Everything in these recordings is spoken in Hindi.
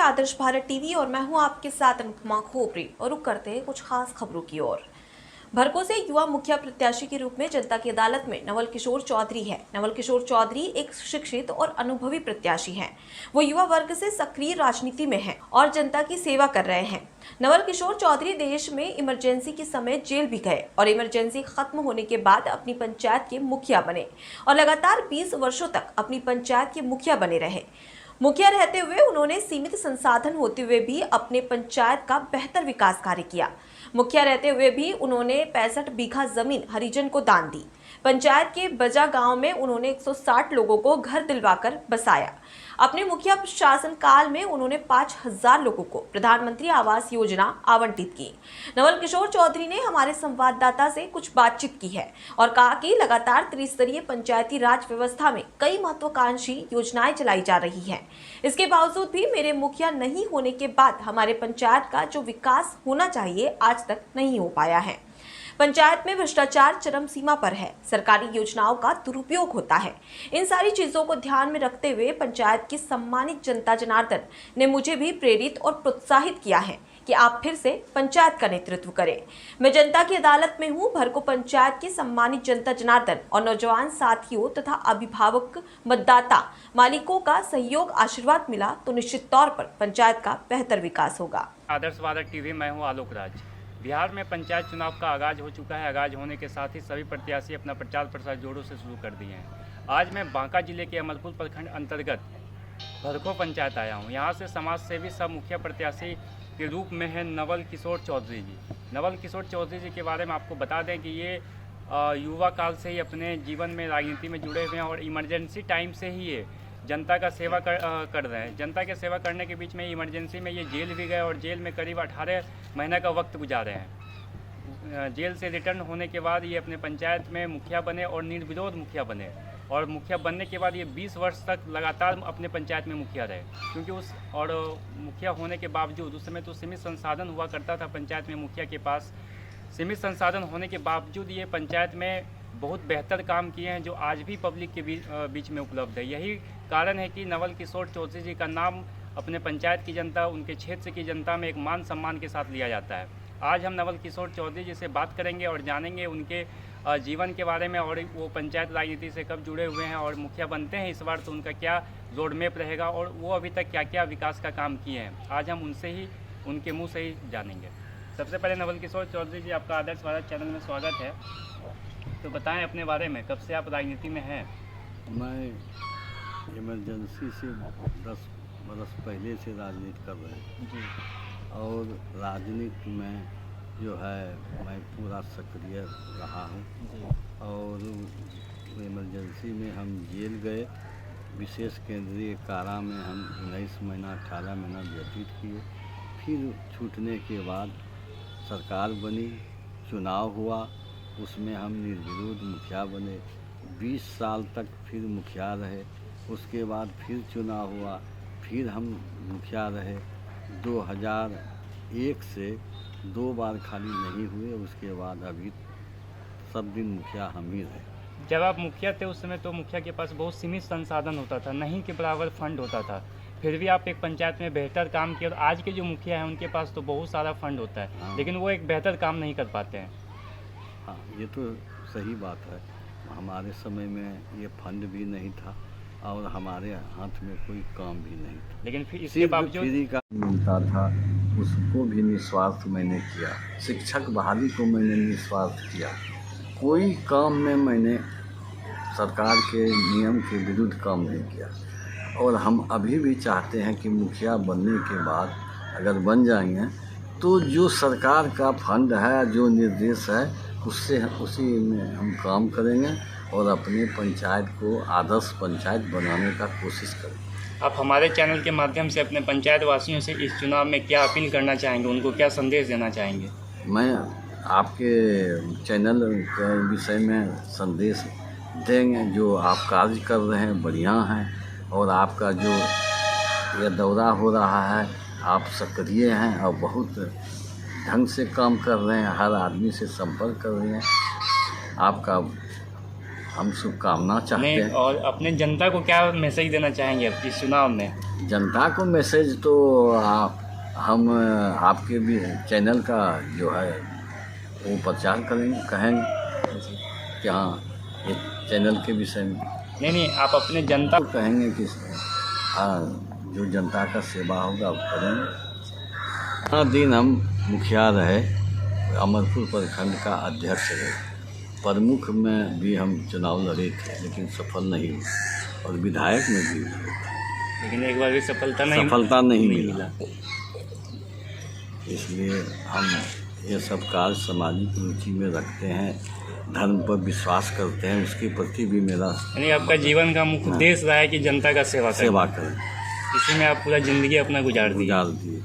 आदर्श भारत टीवी और मैं हूं आपके साथ अनुपमा खोपरी और रुक करते हैं कुछ खास खबरों की ओर। भरको से युवा मुखिया प्रत्याशी के रूप में जनता की अदालत में नवल किशोर चौधरी है। नवल किशोर चौधरी एक शिक्षित और अनुभवी प्रत्याशी हैं। वो युवा वर्ग से सक्रिय राजनीति में हैं और जनता की सेवा कर रहे हैं। नवल किशोर चौधरी देश में इमरजेंसी के समय जेल भी गए और इमरजेंसी खत्म होने के बाद अपनी पंचायत के मुखिया बने और लगातार 20 वर्षों तक अपनी पंचायत के मुखिया बने रहे। मुखिया रहते हुए उन्होंने सीमित संसाधन होते हुए भी अपने पंचायत का बेहतर विकास कार्य किया। मुखिया रहते हुए भी उन्होंने 65 बीघा जमीन हरिजन को दान दी। पंचायत के बजा गांव में उन्होंने 160 लोगों को घर दिलवाकर बसाया। अपने मुखिया शासन काल में उन्होंने 5000 लोगों को प्रधानमंत्री आवास योजना आवंटित की। नवल किशोर चौधरी ने हमारे संवाददाता से कुछ बातचीत की है और कहा कि लगातार त्रिस्तरीय पंचायती राज व्यवस्था में कई महत्वाकांक्षी योजनाएं चलाई जा रही हैं। इसके बावजूद भी मेरे मुखिया नहीं होने के बाद हमारे पंचायत का जो विकास होना चाहिए आज तक नहीं हो पाया है। पंचायत में भ्रष्टाचार चरम सीमा पर है। सरकारी योजनाओं का दुरुपयोग होता है। इन सारी चीजों को ध्यान में रखते हुए पंचायत की सम्मानित जनता जनार्दन ने मुझे भी प्रेरित और प्रोत्साहित किया है कि आप फिर से पंचायत का नेतृत्व करें। मैं जनता की अदालत में हूं। भरको पंचायत की सम्मानित जनता जनार्दन और नौजवान साथियों तथा अभिभावक मतदाता मालिकों का सहयोग आशीर्वाद मिला तो निश्चित तौर पर पंचायत का बेहतर विकास होगा। आदर्श भारत टीवी, मैं हूं आलोक राज। बिहार में पंचायत चुनाव का आगाज हो चुका है। आगाज होने के साथ ही सभी प्रत्याशी अपना प्रचार प्रसार जोरों से शुरू कर दिए हैं। आज मैं बांका जिले के अमरपुर प्रखंड अंतर्गत भरको पंचायत आया हूं। यहां से समाज सेवी सब मुखिया प्रत्याशी के रूप में है नवल किशोर चौधरी जी। नवल किशोर चौधरी जी के बारे में आपको बता दें कि ये युवा काल से ही अपने जीवन में राजनीति में जुड़े हुए हैं और इमरजेंसी टाइम से ही ये जनता का सेवा कर रहे हैं। जनता के सेवा करने के बीच में इमरजेंसी में ये जेल भी गए और जेल में करीब 18 महीने का वक्त गुजारे हैं। जेल से रिटर्न होने के बाद ये अपने पंचायत में मुखिया बने और निर्विरोध मुखिया बने और मुखिया बनने के बाद ये 20 वर्ष तक लगातार अपने पंचायत में मुखिया रहे। क्योंकि मुखिया होने के बावजूद उस समय तो सीमित संसाधन हुआ करता था पंचायत में। मुखिया के पास सीमित संसाधन होने के बावजूद ये पंचायत में बहुत बेहतर काम किए हैं जो आज भी पब्लिक के बीच में उपलब्ध है। यही कारण है कि नवल किशोर चौधरी जी का नाम अपने पंचायत की जनता, उनके क्षेत्र की जनता में एक मान सम्मान के साथ लिया जाता है। आज हम नवल किशोर चौधरी जी से बात करेंगे और जानेंगे उनके जीवन के बारे में और वो पंचायत राजनीति से कब जुड़े हुए हैं और मुखिया बनते हैं इस बार तो उनका क्या रोड मैप रहेगा और वो अभी तक क्या क्या विकास का काम किए हैं। आज हम उनके मुँह से ही जानेंगे। सबसे पहले नवल किशोर चौधरी जी, आपका आदर्श भारत चैनल में स्वागत है। तो बताएं अपने बारे में, कब से आप राजनीति में हैं? मैं इमरजेंसी से 10 बरस पहले से राजनीति कर रहे हैं जी। और राजनीति में जो है मैं पूरा सक्रिय रहा हूँ जी। और इमरजेंसी में हम जेल गए। विशेष केंद्रीय कारा में हम 19 महीना 18 महीना व्यतीत किए। फिर छूटने के बाद सरकार बनी, चुनाव हुआ, उसमें हम निर्विरोध मुखिया बने। 20 साल तक फिर मुखिया रहे। उसके बाद फिर चुनाव हुआ, फिर हम मुखिया रहे। 2001 से 2 बार खाली नहीं हुए। उसके बाद अभी सब दिन मुखिया हम ही रहे। जब आप मुखिया थे उस समय तो मुखिया के पास बहुत सीमित संसाधन होता था, नहीं के बराबर फंड होता था, फिर भी आप एक पंचायत में बेहतर काम किया। और आज के जो मुखिया हैं उनके पास तो बहुत सारा फंड होता है। हाँ। लेकिन वो एक बेहतर काम नहीं कर पाते हैं। हाँ, ये तो सही बात है। हमारे समय में ये फंड भी नहीं था और हमारे हाथ में कोई काम भी नहीं था। लेकिन फिर इसके बावजूद फ्री का मिलता था, उसको भी निस्वार्थ मैंने किया। शिक्षक बहाली को मैंने निस्वार्थ किया। कोई काम में मैंने सरकार के नियम के विरुद्ध काम नहीं किया। और हम अभी भी चाहते हैं कि मुखिया बनने के बाद अगर बन जाएंगे तो जो सरकार का फंड है, जो निर्देश है, उससे उसी में हम काम करेंगे और अपने पंचायत को आदर्श पंचायत बनाने का कोशिश करेंगे। आप हमारे चैनल के माध्यम से अपने पंचायत वासियों से इस चुनाव में क्या अपील करना चाहेंगे, उनको क्या संदेश देना चाहेंगे? मैं आपके चैनल के विषय में संदेश देंगे। जो आप कार्य कर रहे हैं बढ़िया हैं और आपका जो यह दौरा हो रहा है, आप सक्रिय हैं और बहुत ढंग से काम कर रहे हैं, हर आदमी से संपर्क कर रहे हैं। आपका हम शुभकामना चाहते नहीं, हैं। और अपने जनता को क्या मैसेज देना चाहेंगे अब इस चुनाव में? जनता को मैसेज तो हम आपके भी चैनल का जो है वो प्रचार कहेंगे कि हाँ ये चैनल के विषय में नहीं, आप अपने जनता तो कहेंगे कि हाँ जो जनता का सेवा होगा वो करेंगे। हर दिन हम मुखिया रहे, अमरपुर प्रखंड का अध्यक्ष रहे, प्रमुख में भी हम चुनाव लड़े थे लेकिन सफल नहीं हुए, और विधायक में भी हुए, लेकिन एक बार भी सफलता नहीं मिला। इसलिए हम ये सब कार्य सामाजिक रुचि में रखते हैं, धर्म पर विश्वास करते हैं, उसके प्रति भी मेरा यानी आपका जीवन का मुख्य उद्देश्य रहा है कि जनता का सेवा करें। इसी में आप पूरा ज़िंदगी अपना गुजार दिए।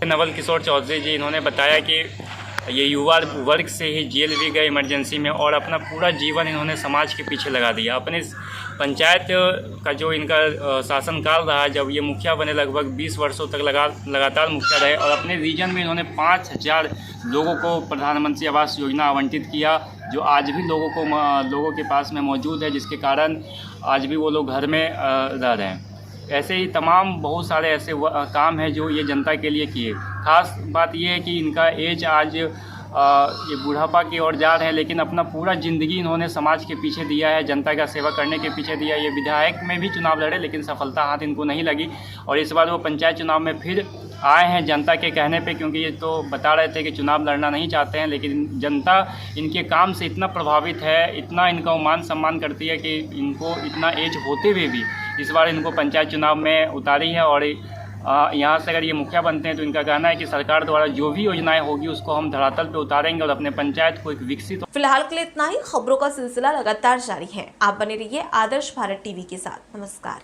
नवल किशोर चौधरी जी, इन्होंने बताया कि ये युवा वर्ग से ही जेल भी गए इमरजेंसी में, और अपना पूरा जीवन इन्होंने समाज के पीछे लगा दिया। अपने पंचायत का जो इनका शासनकाल रहा, जब ये मुखिया बने, लगभग 20 वर्षों तक लगातार मुखिया रहे, और अपने रीजन में इन्होंने 5000 लोगों को प्रधानमंत्री आवास योजना आवंटित किया, जो आज भी लोगों के पास में मौजूद है, जिसके कारण आज भी वो लोग घर में रह रहे हैं। ऐसे ही तमाम बहुत सारे ऐसे काम हैं जो ये जनता के लिए किए। खास बात ये है कि इनका एज आज ये बुढ़ापा की ओर जा रहे हैं, लेकिन अपना पूरा ज़िंदगी इन्होंने समाज के पीछे दिया है, जनता का सेवा करने के पीछे दिया। ये विधायक में भी चुनाव लड़े लेकिन सफलता हाथ इनको नहीं लगी, और इस बार वो पंचायत चुनाव में फिर आए हैं जनता के कहने पे, क्योंकि ये तो बता रहे थे कि चुनाव लड़ना नहीं चाहते हैं, लेकिन जनता इनके काम से इतना प्रभावित है, इतना इनका मान सम्मान करती है कि इनको इतना एज होते हुए भी इस बार इनको पंचायत चुनाव में उतारी है। और यहाँ से अगर ये मुखिया बनते हैं तो इनका कहना है कि सरकार द्वारा जो भी योजनाएं होगी उसको हम धरातल पे उतारेंगे और अपने पंचायत को एक विकसित। फिलहाल के लिए इतना ही। खबरों का सिलसिला लगातार जारी है। आप बने रहिए आदर्श भारत टीवी के साथ। नमस्कार।